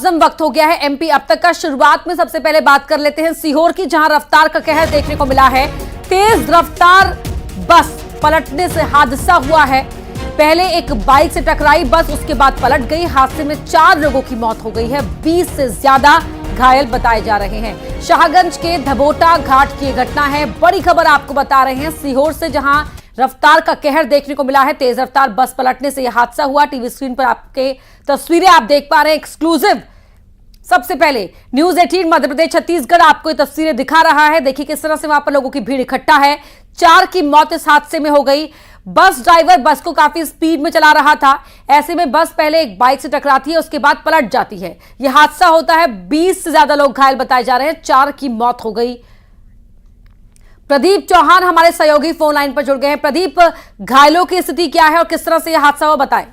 वक्त हो गया है एमपी अब तक का। शुरुआत में सबसे पहले बात कर लेते हैं सीहोर की, जहां रफ्तार का कहर देखने को मिला है। तेज रफ्तार बस पलटने से हादसा हुआ है। पहले एक बाइक से टकराई बस, उसके बाद पलट गई। हादसे में 4 लोगों की मौत हो गई है, 20 से ज्यादा घायल बताए जा रहे हैं। शाहगंज के धबोटा घाट की घटना है। बड़ी खबर आपको बता रहे हैं सीहोर से, जहां रफ्तार का कहर देखने को मिला है। तेज रफ्तार बस पलटने से यह हादसा हुआ। टीवी स्क्रीन पर आपके तस्वीरें आप देख पा रहे हैं एक्सक्लूसिव। सबसे पहले न्यूज 18 मध्य प्रदेश छत्तीसगढ़ आपको ये तस्वीरें दिखा रहा है। देखिए किस तरह से वहां पर लोगों की भीड़ इकट्ठा है। 4 की मौत इस हादसे में हो गई। बस ड्राइवर बस को काफी स्पीड में चला रहा था। ऐसे में बस पहले एक बाइक से टकराती है, उसके बाद पलट जाती है। यह हादसा होता है। 20 से ज्यादा लोग घायल बताए जा रहे हैं। 4 की मौत हो गई। प्रदीप चौहान हमारे सहयोगी फोन लाइन पर जुड़ गए हैं। प्रदीप, घायलों की स्थिति क्या है और किस तरह से यह हादसा हुआ, बताएं।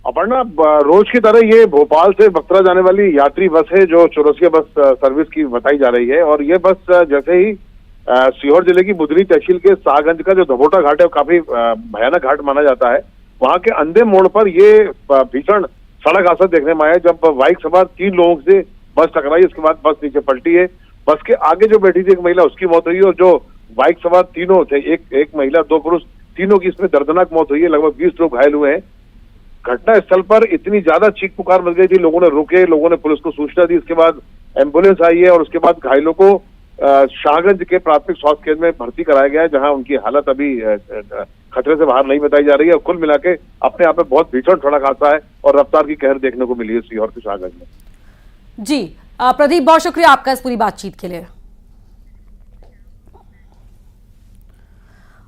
अपर्णा, रोज की तरह ये भोपाल से बख्तरा जाने वाली यात्री बस है जो चौरसिया बस सर्विस की बताई जा रही है। और ये बस जैसे ही सीहोर जिले की बुधनी तहसील के शाहगंज का जो धबोटा घाट है वो काफी भयानक घाट माना जाता है। वहां के अंधे मोड़ पर ये भीषण सड़क हादसा देखने में आया, जब बाइक सवार 3 लोगों से बस टकराई। उसके बाद बस नीचे पलटी है। बस के आगे जो बैठी थी एक महिला, उसकी मौत हुई। और जो बाइक सवार तीनों थे, एक महिला 2 पुरुष, तीनों की इसमें दर्दनाक मौत हुई है। लगभग 20 लोग घायल हुए हैं। घटना स्थल पर इतनी ज्यादा चीख पुकार मच गई थी, लोगों ने रुके, लोगों ने पुलिस को सूचना दी। इसके बाद एम्बुलेंस आई है और उसके बाद घायलों को शाहगंज के प्राथमिक स्वास्थ्य केंद्र में भर्ती कराया गया है, जहां उनकी हालत अभी खतरे से बाहर नहीं बताई जा रही है। और कुल मिला के अपने आप में बहुत भीषण सड़क हादसा है और रफ्तार की कहर देखने को मिली है सीहोर के शाहगंज में। जी प्रदीप, बहुत शुक्रिया आपका इस पूरी बातचीत के लिए।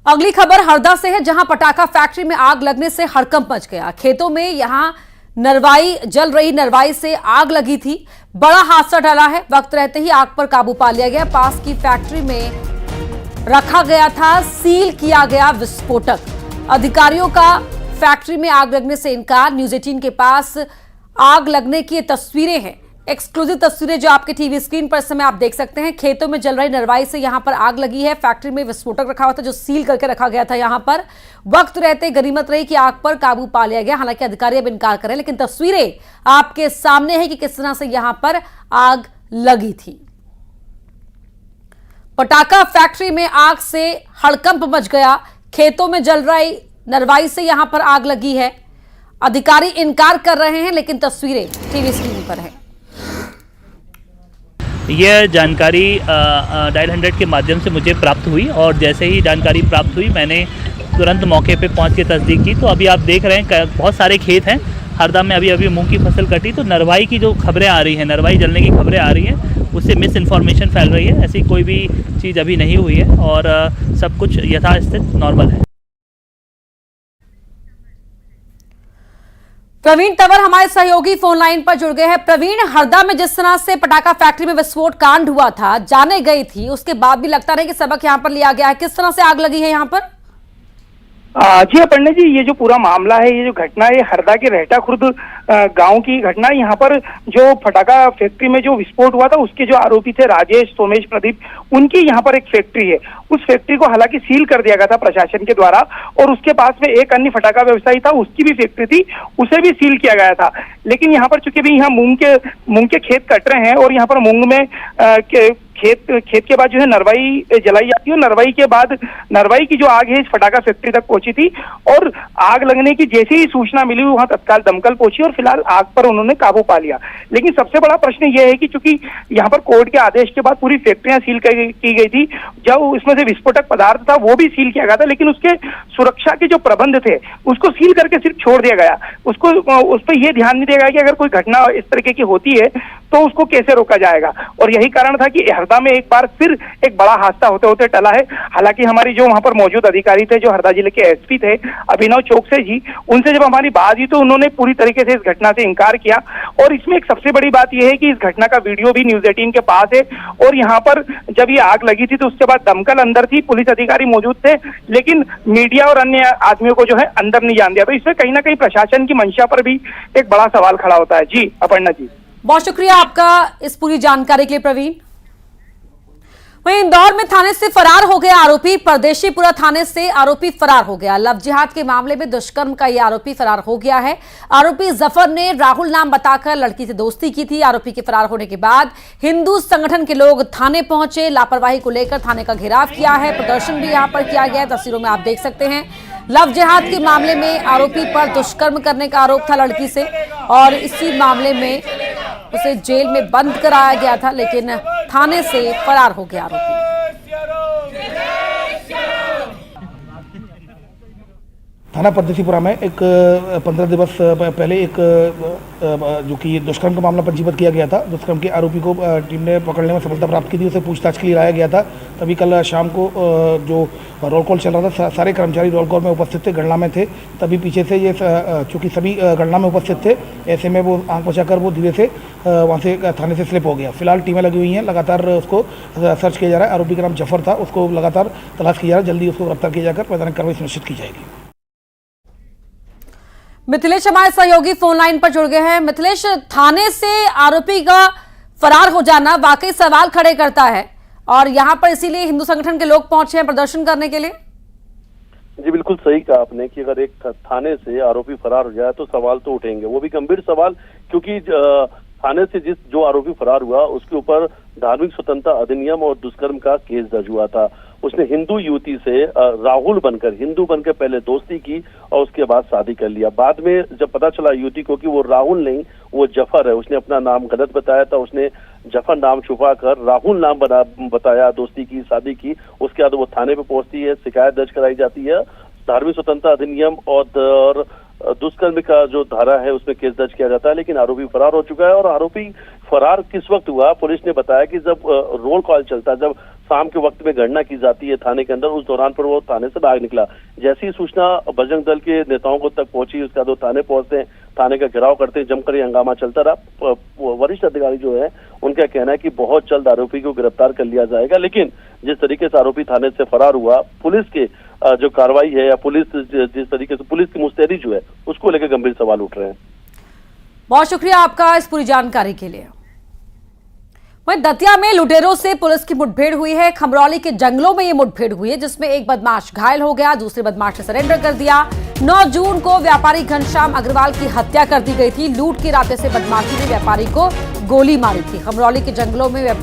अगली खबर हरदा से है, जहां पटाखा फैक्ट्री में आग लगने से हड़कंप मच गया। खेतों में यहां नरवाई जल रही नरवाई से आग लगी थी। बड़ा हादसा टला है। वक्त रहते ही आग पर काबू पा लिया गया। पास की फैक्ट्री में रखा गया था सील किया गया विस्फोटक। अधिकारियों का फैक्ट्री में आग लगने से इनकार। न्यूज 18 के पास आग लगने की तस्वीरें हैं, एक्सक्लूसिव तस्वीरें जो आपके टीवी स्क्रीन पर इस समय आप देख सकते हैं। खेतों में जल रही नरवाई से यहां पर आग लगी है। फैक्ट्री में विस्फोटक रखा हुआ था जो सील करके रखा गया था यहां पर। वक्त रहते गनीमत रही कि आग पर काबू पा लिया गया। हालांकि अधिकारी अब इनकार कर रहे हैं, लेकिन तस्वीरें आपके सामने है कि किस तरह से यहां पर आग लगी थी। पटाखा फैक्ट्री में आग से हड़कंप मच गया। खेतों में जल रही नरवाई से यहां पर आग लगी है। अधिकारी इनकार कर रहे हैं, लेकिन तस्वीरें टीवी स्क्रीन पर है। यह जानकारी डायल 100 के माध्यम से मुझे प्राप्त हुई और जैसे ही जानकारी प्राप्त हुई मैंने तुरंत मौके पे पहुंच के तस्दीक की। तो अभी आप देख रहे हैं बहुत सारे खेत हैं। हरदा में अभी मूंग की फसल कटी, तो नरवाई की जो खबरें आ रही हैं, नरवाई जलने की खबरें आ रही हैं, उससे मिस इन्फॉर्मेशन फैल रही है। ऐसी कोई भी चीज़ अभी नहीं हुई है और सब कुछ यथास्थित नॉर्मल है। प्रवीण तंवर हमारे सहयोगी फोन लाइन पर जुड़ गए हैं। प्रवीण, हरदा में जिस तरह से पटाखा फैक्ट्री में विस्फोट कांड हुआ था, जाने गई थी, उसके बाद भी लगता नहीं कि सबक यहां पर लिया गया है। किस तरह से आग लगी है यहां पर? जी अपर्णा जी, ये जो पूरा मामला है, ये जो घटना है, हरदा के रहटा खुर्द गांव की घटना। यहाँ पर जो पटाखा फैक्ट्री में जो विस्फोट हुआ था, उसके जो आरोपी थे राजेश, सोमेश, प्रदीप, उनकी यहाँ पर एक फैक्ट्री है। उस फैक्ट्री को हालांकि सील कर दिया गया था प्रशासन के द्वारा। और उसके पास में एक अन्य पटाखा व्यवसायी था, उसकी भी फैक्ट्री थी, उसे भी सील किया गया था। लेकिन यहाँ पर चूंकि भी यहाँ मूंग के खेत कट रहे हैं और यहाँ पर मूंग में खेत के बाद जो है नरवाई जलाई जाती है। नरवाई के बाद नरवाई की जो आग है इस पटाखा फैक्ट्री तक पहुंची थी और आग लगने की जैसे ही सूचना मिली, वहां तत्काल दमकल पहुंची और फिलहाल आग पर उन्होंने काबू पा लिया। लेकिन सबसे बड़ा प्रश्न यह है कि चूंकि यहाँ पर कोर्ट के आदेश के बाद पूरी फैक्ट्रियां सील की गई थी, जब उसमें से विस्फोटक पदार्थ था वो भी सील किया गया था, लेकिन उसके सुरक्षा के जो प्रबंध थे उसको सील करके सिर्फ छोड़ दिया गया। उस पर यह ध्यान नहीं दिया गया कि अगर कोई घटना इस तरीके की होती है तो उसको कैसे रोका जाएगा। और यही कारण था कि हरदा में एक बार फिर एक बड़ा हादसा होते होते टला है। हालांकि हमारी जो वहां पर मौजूद अधिकारी थे, जो हरदा जिले के एसपी थे अभिनव चौकसे जी, उनसे जब हमारी बात हुई तो उन्होंने पूरी तरीके से इस घटना से इनकार किया। और इसमें एक सबसे बड़ी बात यह है कि इस घटना का वीडियो भी न्यूज 18 के पास है। और यहाँ पर जब ये आग लगी थी तो उसके बाद दमकल अंदर थी, पुलिस अधिकारी मौजूद थे, लेकिन मीडिया और अन्य आदमियों को जो है अंदर नहीं जान दिया। तो इसमें कहीं ना कहीं प्रशासन की मंशा पर भी एक बड़ा सवाल खड़ा होता है। जी अपर्णा जी, बहुत शुक्रिया आपका इस पूरी जानकारी के लिए प्रवीण। वहीं इंदौर में थाने से फरार हो गया आरोपी। परदेशीपुरा थाने से आरोपी फरार हो गया। लव जिहाद के मामले में दुष्कर्म का यह आरोपी फरार हो गया है। आरोपी जफर ने राहुल नाम बताकर लड़की से दोस्ती की थी। आरोपी के फरार होने के बाद हिंदू संगठन के लोग थाने पहुंचे। लापरवाही को लेकर थाने का घेराव किया है। प्रदर्शन भी यहां पर किया गया है। तस्वीरों में आप देख सकते हैं। लव जिहाद के मामले में आरोपी पर दुष्कर्म करने का आरोप था लड़की से, और इसी मामले में उसे जेल में बंद कराया गया था, लेकिन थाने से फरार हो गया आरोपी। थाना परदेशीपुरा में एक 15 दिवस पहले एक जो कि दुष्कर्म का मामला पंजीबद्ध किया गया था। दुष्कर्म के आरोपी को टीम ने पकड़ने में सफलता प्राप्त की थी। उसे पूछताछ के लिए लाया गया था। तभी कल शाम को जो रोल कॉल चल रहा था, सारे कर्मचारी रोल कॉल में उपस्थित थे, गणना में थे। तभी पीछे से ये चूँकि सभी गणना में उपस्थित थे, ऐसे में वो आंख बचाकर वो धीरे से वहाँ से थाने से स्लिप हो गया। फिलहाल टीमें लगी हुई हैं, लगातार उसको सर्च किया जा रहा है। आरोपी का नाम जफर था, उसको लगातार तलाश किया जा रहा है। जल्दी उसको गिरफ्तार किया जाकर वैधानिक कार्रवाई सुनिश्चित की जाएगी। मिथिलेश हमारे सहयोगी फोन लाइन पर जुड़ गए हैं। मिथिलेश, थाने से आरोपी का फरार हो जाना वाकई सवाल खड़े करता है, और यहां पर इसीलिए हिंदू संगठन के लोग पहुंचे हैं प्रदर्शन करने के लिए। जी बिल्कुल सही कहा आपने कि अगर एक थाने से आरोपी फरार हो जाए तो सवाल तो उठेंगे, वो भी गंभीर सवाल, क्योंकि थाने से जो आरोपी फरार हुआ उसके ऊपर धार्मिक स्वतंत्रता अधिनियम और दुष्कर्म का केस दर्ज हुआ था। उसने हिंदू युवती से राहुल बनकर, हिंदू बनकर पहले दोस्ती की और उसके बाद शादी कर लिया। बाद में जब पता चला युवती को कि वो राहुल नहीं वो जफर है, उसने अपना नाम गलत बताया था। उसने जफर नाम छुपा कर राहुल नाम बताया, दोस्ती की, शादी की। उसके बाद वो थाने पे पहुंचती है, शिकायत दर्ज कराई जाती है। धार्मिक स्वतंत्रता अधिनियम और दुष्कर्म का जो धारा है उसमें केस दर्ज किया जाता है, लेकिन आरोपी फरार हो चुका है। और आरोपी फरार किस वक्त हुआ, पुलिस ने बताया कि जब रोल कॉल चलता है, जब शाम के वक्त में गणना की जाती है थाने के अंदर, उस दौरान पर वो थाने से बाहर निकला। जैसी सूचना बजरंग दल के नेताओं को तक पहुंची, उसके बाद वो थाने पहुंचते हैं, थाने का घेराव करते हैं, जमकर ये हंगामा चलता रहा। वरिष्ठ अधिकारी जो है उनका कहना है कि बहुत जल्द आरोपी को गिरफ्तार कर लिया जाएगा, लेकिन जिस तरीके से आरोपी थाने से फरार हुआ, पुलिस के जो कार्रवाई है या पुलिस जिस तरीके से पुलिस की मुस्तैदी जो है उसको लेकर गंभीर सवाल उठ रहे हैं। बहुत शुक्रिया आपका इस पूरी जानकारी के लिए। वहीं दतिया में लुटेरों से पुलिस की मुठभेड़ हुई है। खमरौली के जंगलों में ये मुठभेड़ हुई है, जिसमें एक बदमाश घायल हो गया, दूसरे बदमाश ने सरेंडर कर दिया। 9 जून को व्यापारी घनश्याम अग्रवाल की हत्या कर दी गई थी। लूट के इरादे से बदमाशी ने व्यापारी को गोली मारी थी। खमरौली के जंगलों में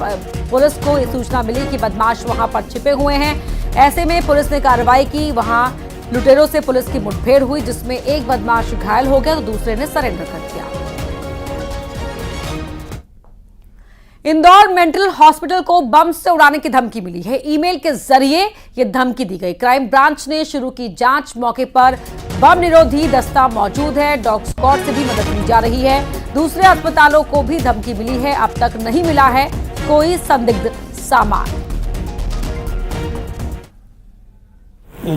पुलिस को ये सूचना मिली कि बदमाश वहां पर छिपे हुए हैं। ऐसे में पुलिस ने कार्रवाई की। वहां लुटेरों से पुलिस की मुठभेड़ हुई, जिसमें एक बदमाश घायल हो गया तो दूसरे ने सरेंडर कर दिया। इंदौर मेंटल हॉस्पिटल को बम से उड़ाने की धमकी मिली है। ईमेल के जरिए यह धमकी दी गई। क्राइम ब्रांच ने शुरू की जांच। मौके पर बम निरोधी दस्ता मौजूद है। डॉग स्क्वाड से भी मदद ली जा रही है। दूसरे अस्पतालों को भी धमकी मिली है। अब तक नहीं मिला है कोई संदिग्ध सामान।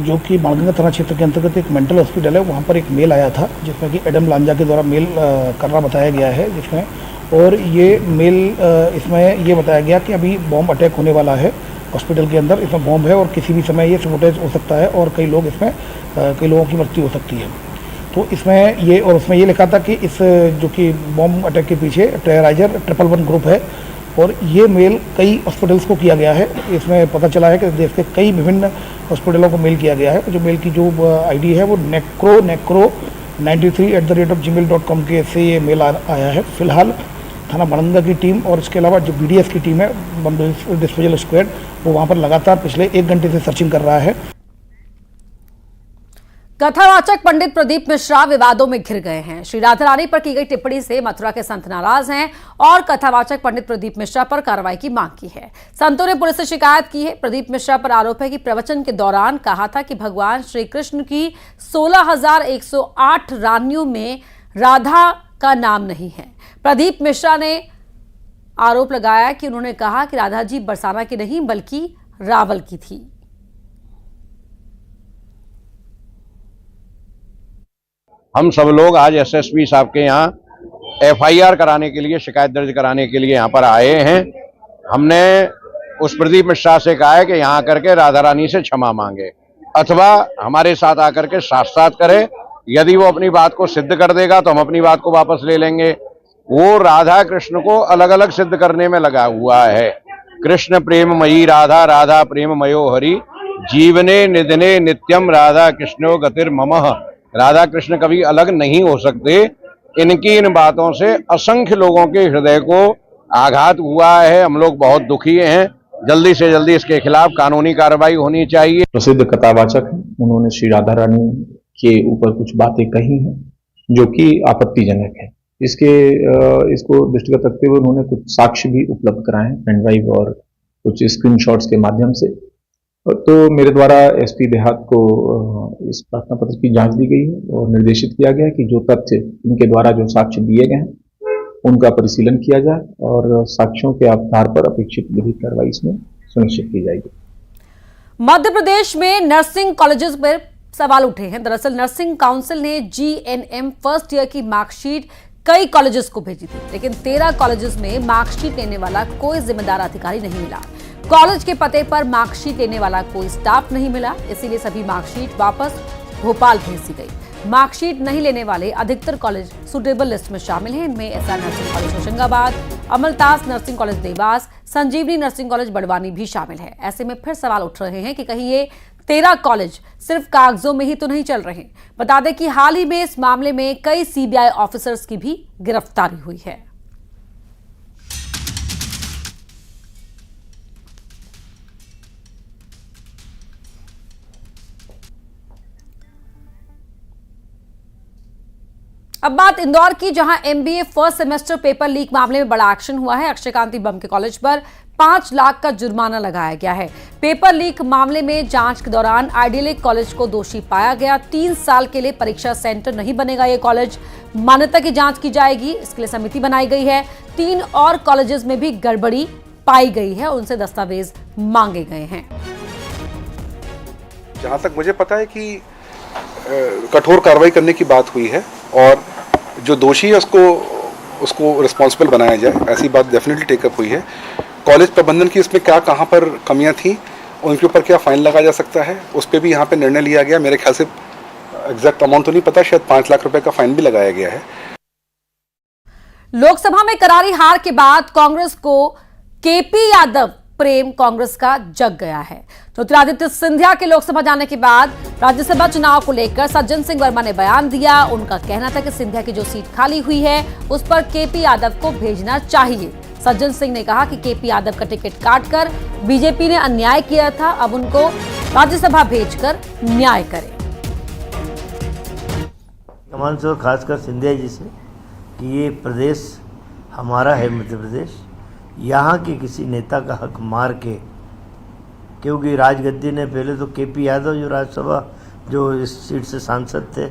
जो कि बाणगंगा थाना क्षेत्र के अंतर्गत एक मेंटल हॉस्पिटल है, वहाँ पर एक मेल आया था जिसमें कि एडम लांजा के द्वारा मेल करना बताया गया है, जिसमें और ये मेल इसमें ये बताया गया कि अभी बॉम्ब अटैक होने वाला है हॉस्पिटल के अंदर। इसमें बॉम्ब है और किसी भी समय ये सैबोटेज हो सकता है और कई लोग इसमें कई लोगों की मृत्यु हो सकती है। तो इसमें ये और उसमें ये लिखा था कि इस जो कि बॉम्ब अटैक के पीछे टेरराइजर 111 ग्रुप है, और ये मेल कई हॉस्पिटल्स को किया गया है। इसमें पता चला है कि देश के कई विभिन्न हॉस्पिटलों को मेल किया गया है। जो मेल की जो आईडी है वो necro93@gmail.com के से ये मेल आया है। फिलहाल थाना बाणगंगा की टीम और इसके अलावा जो BDS की टीम है, बम डिस्पोजल स्क्वाड, वो वहाँ पर लगातार पिछले 1 घंटे से सर्चिंग कर रहा है। कथावाचक पंडित प्रदीप मिश्रा विवादों में घिर गए हैं। श्री राधा रानी पर की गई टिप्पणी से मथुरा के संत नाराज हैं और कथावाचक पंडित प्रदीप मिश्रा पर कार्रवाई की मांग की है। संतों ने पुलिस से शिकायत की है। प्रदीप मिश्रा पर आरोप है कि प्रवचन के दौरान कहा था कि भगवान श्री कृष्ण की 16,108 रानियों में राधा का नाम नहीं है। प्रदीप मिश्रा ने आरोप लगाया कि उन्होंने कहा कि राधा जी बरसाना की नहीं बल्कि रावल की थी। हम सब लोग आज SSP साहब के यहाँ FIR कराने के लिए, शिकायत दर्ज कराने के लिए यहाँ पर आए हैं। हमने उस प्रदीप मिश्रा से कहा है कि यहाँ आकर के राधा रानी से क्षमा मांगे अथवा हमारे साथ आकर के साथ करे। यदि वो अपनी बात को सिद्ध कर देगा तो हम अपनी बात को वापस ले लेंगे। वो राधा कृष्ण को अलग अलग सिद्ध करने में लगा हुआ है। कृष्ण प्रेममयी राधा राधा प्रेममयो हरि जीवने निधने नित्यम राधा कृष्णो गतिर्ममः। राधा कृष्ण कभी अलग नहीं हो सकते। इनकी इन बातों से असंख्य लोगों के हृदय को आघात हुआ है। हम लोग बहुत दुखी हैं। जल्दी से जल्दी इसके खिलाफ कानूनी कार्रवाई होनी चाहिए। प्रसिद्ध कथावाचक हैं, उन्होंने श्री राधा रानी के ऊपर कुछ बातें कही हैं जो कि आपत्तिजनक है। इसको दृष्टिगत रखते हुए उन्होंने कुछ साक्ष्य भी उपलब्ध कराए हैं, पेन ड्राइव और कुछ स्क्रीनशॉट्स के माध्यम से। तो मेरे द्वारा एसपी देहात को इस प्रार्थना पत्र की जांच दी गई है और निर्देशित किया गया है कि जो तथ्य इनके द्वारा जो साक्ष्य दिए गए हैं उनका परिशीलन किया जाए और साक्ष्यों के आधार पर अपेक्षित विधिक कार्रवाई इसमें सुनिश्चित की जाएगी। मध्य प्रदेश में नर्सिंग कॉलेजेस पर सवाल उठे हैं। दरअसल नर्सिंग काउंसिल ने जीएनएम फर्स्ट ईयर की मार्कशीट कई कॉलेजेस को भेजी थी, लेकिन 13 कॉलेजेस में मार्कशीट लेने वाला कोई जिम्मेदार अधिकारी नहीं मिला। कॉलेज के पते पर मार्कशीट लेने वाला कोई स्टाफ नहीं मिला, इसीलिए सभी मार्कशीट वापस भोपाल भेज दी गई। मार्कशीट नहीं लेने वाले अधिकतर कॉलेज सुटेबल लिस्ट में शामिल हैं। इनमें एसआर नर्सिंग कॉलेज होशंगाबाद, अमलतास नर्सिंग कॉलेज देवास, संजीवनी नर्सिंग कॉलेज बड़वानी भी शामिल है। ऐसे में फिर सवाल उठ रहे हैं कि कहीं ये 13 कॉलेज सिर्फ कागजों में ही तो नहीं चल रहे। बता दें कि हाल ही में इस मामले में कई सीबीआई ऑफिसर्स की भी गिरफ्तारी हुई है। अब बात इंदौर की, जहां MBA first semester paper leak मामले में बड़ा एक्शन हुआ है। अक्षयकांती बम के कॉलेज पर 5 लाख का जुर्माना लगाया गया है। पेपर लीक मामले में जांच के दौरान आइडियलिक कॉलेज को दोषी पाया गया। 3 साल के लिए परीक्षा सेंटर नहीं बनेगा ये कॉलेज। मान्यता की जांच की जाएगी, इसके लिए समिति बनाई गई है। 3 और कॉलेजेस में भी गड़बड़ी पाई गई है, उनसे दस्तावेज मांगे गए हैं। जहां तक मुझे पता है कि कठोर कार्रवाई करने की बात हुई है और जो दोषी है उसको रिस्पॉन्सिबल बनाया जाए, ऐसी बात डेफिनेटली टेकअप हुई है। कॉलेज प्रबंधन की इसमें क्या कहाँ पर कमियां थी, उनके ऊपर क्या फाइन लगाया जा सकता है, उस पर भी यहाँ पे निर्णय लिया गया। मेरे ख्याल से एग्जैक्ट अमाउंट तो नहीं पता, शायद 5 लाख रुपए का फाइन भी लगाया गया है। लोकसभा में करारी हार के बाद कांग्रेस को केपी यादव प्रेम कांग्रेस का जग गया है। ज्योतिरादित्य सिंधिया के लोकसभा जाने के बाद राज्यसभा चुनाव को लेकर सज्जन सिंह वर्मा ने बयान दिया। उनका कहना था कि सिंधिया की जो सीट खाली हुई है उस पर केपी यादव को भेजना चाहिए। सज्जन सिंह ने कहा कि केपी यादव का टिकट काटकर बीजेपी ने अन्याय किया था, अब उनको राज्यसभा भेजकर न्याय करें। कमान से खासकर सिंधिया जी से कि ये प्रदेश हमारा है, मध्य प्रदेश, यहाँ के किसी नेता का हक मार के, क्योंकि राजगद्दी ने पहले तो केपी यादव जो राज्यसभा जो इस सीट से सांसद थे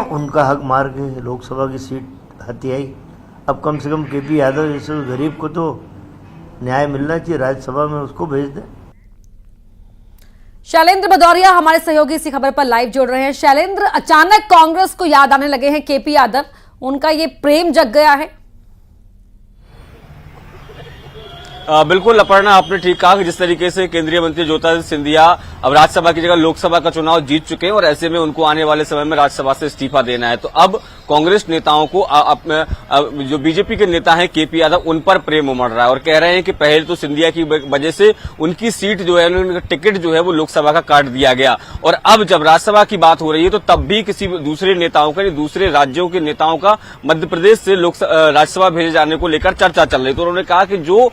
उनका हक मार के लोकसभा की सीट हथियाई। अब कम से कम केपी यादव जैसे गरीब को तो न्याय मिलना चाहिए, राज्यसभा में उसको भेज दें। शैलेंद्र भदौरिया हमारे सहयोगी इसी खबर पर लाइव जोड़ रहे हैं। शैलेंद्र, अचानक कांग्रेस को याद आने लगे हैं केपी यादव, उनका ये प्रेम जग गया है। बिल्कुल अपर्णा, आपने ठीक कहा कि जिस तरीके से केंद्रीय मंत्री ज्योतिरादित्य सिंधिया अब राज्यसभा की जगह लोकसभा का चुनाव जीत चुके हैं और ऐसे में उनको आने वाले समय में राज्यसभा से इस्तीफा देना है, तो अब कांग्रेस नेताओं को जो बीजेपी के नेता हैं केपी यादव, उन पर प्रेम उमड़ रहा है और कह रहे हैं कि पहले तो सिंधिया की वजह से उनकी सीट जो है, उनका टिकट जो है वो लोकसभा का काट दिया गया और अब जब राज्यसभा की बात हो रही है तो तब भी किसी दूसरे नेताओं का, दूसरे राज्यों के नेताओं का मध्य प्रदेश से राज्यसभा भेजे जाने को लेकर चर्चा चल रही। तो उन्होंने कहा कि जो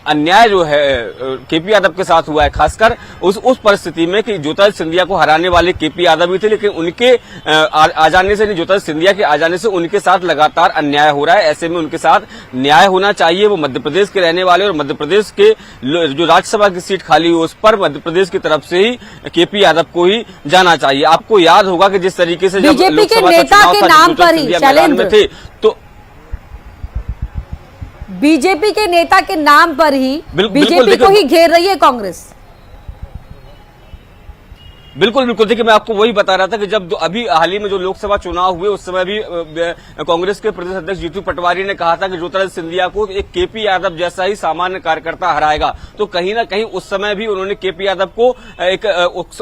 अन्याय जो है केपी यादव के साथ हुआ है, खासकर उस परिस्थिति में कि ज्योतिरादित्य सिंधिया को हराने वाले केपी यादव भी थे, लेकिन उनके आ जाने से, ज्योतिरादित्य सिंधिया के आ जाने से उनके साथ लगातार अन्याय हो रहा है। ऐसे में उनके साथ न्याय होना चाहिए। वो मध्य प्रदेश के रहने वाले और मध्य प्रदेश के जो राज्यसभा की सीट खाली हुई उस पर मध्य प्रदेश की तरफ से ही केपी यादव को ही जाना चाहिए। आपको याद होगा कि जिस तरीके से जब लोकसभा का चुनाव था, ज्योतिरादित्य सिंधिया मैदान में थे, तो बीजेपी के नेता के नाम पर ही बीजेपी को ही घेर रही है कांग्रेस। बिल्कुल बिल्कुल, देखिए मैं आपको वही बता रहा था कि जब अभी हाल ही में जो लोकसभा चुनाव हुए उस समय भी कांग्रेस के प्रदेश अध्यक्ष जीतू पटवारी ने कहा था कि ज्योतिरादित्य सिंधिया को एक केपी यादव जैसा ही सामान्य कार्यकर्ता हराएगा। तो कहीं ना कहीं उस समय भी उन्होंने केपी यादव को एक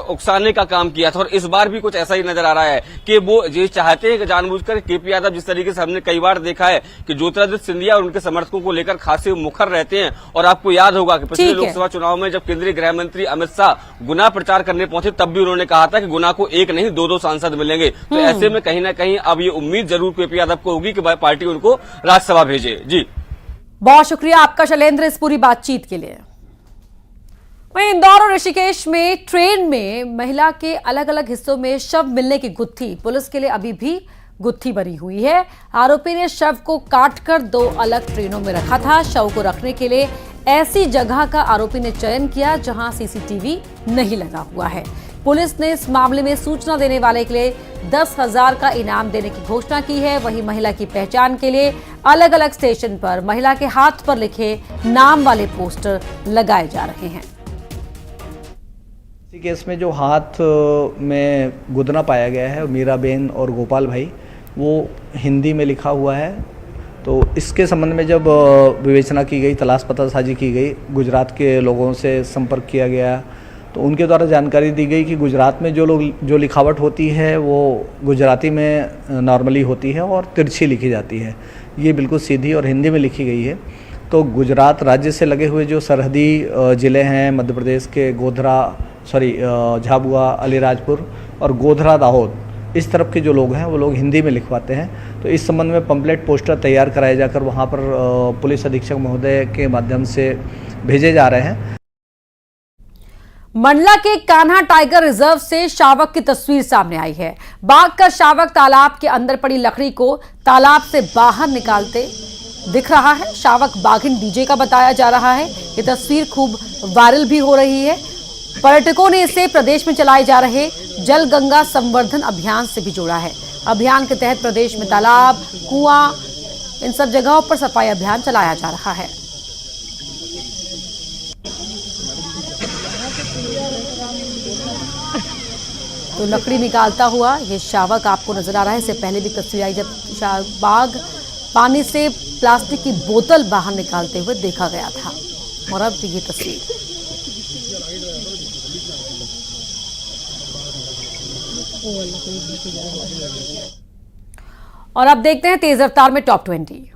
उकसाने का काम किया था और इस बार भी कुछ ऐसा ही नजर आ रहा है कि वो ये चाहते हैं कि जानबूझकर केपी यादव, जिस तरीके से हमने कई बार देखा है कि ज्योतिरादित्य सिंधिया और उनके समर्थकों को लेकर खासे मुखर रहते हैं। और आपको याद होगा कि पिछले लोकसभा चुनाव में जब केंद्रीय गृह मंत्री अमित शाह गुना प्रचार करने पहुंचे तब भी उन्होंने कहा था कि गुना को एक नहीं दो सांसद मिलेंगे। तो ऐसे में कहीं ना कहीं अब ये उम्मीद जरूर केपी यादव को होगी कि पार्टी उनको राज्यसभा भेजे। जी बहुत शुक्रिया आपका शैलेंद्र इस पूरी बातचीत के लिए। वहीं इंदौर और ऋषिकेश में ट्रेन में महिला के अलग अलग हिस्सों में शव मिलने की गुत्थी पुलिस के लिए अभी भी गुत्थी बनी हुई है। आरोपी ने शव को काटकर 2 अलग ट्रेनों में रखा था। शव को रखने के लिए ऐसी जगह का आरोपी ने चयन किया जहां सीसीटीवी नहीं लगा हुआ है। पुलिस ने इस मामले में सूचना देने वाले के लिए 10,000 का इनाम देने की घोषणा की है। वहीं महिला की पहचान के लिए अलग अलग स्टेशन पर महिला के हाथ पर लिखे नाम वाले पोस्टर लगाए जा रहे हैं। इसी केस में जो हाथ में गुदना पाया गया है मीराबेन और गोपाल भाई, वो हिंदी में लिखा हुआ है। तो इसके संबंध में जब विवेचना की गई, तलाश पतासाजी की गई, गुजरात के लोगों से संपर्क किया गया तो उनके द्वारा जानकारी दी गई कि गुजरात में जो लिखावट होती है वो गुजराती में नॉर्मली होती है और तिरछी लिखी जाती है। ये बिल्कुल सीधी और हिंदी में लिखी गई है। तो गुजरात राज्य से लगे हुए जो सरहदी ज़िले हैं मध्य प्रदेश के झाबुआ, अलीराजपुर और गोधरा, दाहोद, इस तरफ के जो लोग हैं वो लोग हिंदी में लिखवाते हैं। तो इस संबंध में पंपलेट पोस्टर तैयार कराए जाकर वहाँ पर पुलिस अधीक्षक महोदय के माध्यम से भेजे जा रहे हैं। मंडला के कान्हा टाइगर रिजर्व से शावक की तस्वीर सामने आई है। बाघ का शावक तालाब के अंदर पड़ी लकड़ी को तालाब से बाहर निकालते दिख रहा है। शावक बाघिन डीजे का बताया जा रहा है। ये तस्वीर खूब वायरल भी हो रही है। पर्यटकों ने इसे प्रदेश में चलाए जा रहे जल गंगा संवर्धन अभियान से भी जोड़ा है। अभियान के तहत प्रदेश में तालाब, कुआं, इन सब जगहों पर सफाई अभियान चलाया जा रहा है। तो लकड़ी निकालता हुआ ये शावक आपको नजर आ रहा है। इससे पहले भी तस्वीर आई जब बाघ पानी से प्लास्टिक की बोतल बाहर निकालते हुए देखा गया था। और अब ये तस्वीर और अब देखते हैं तेज रफ्तार में टॉप 20।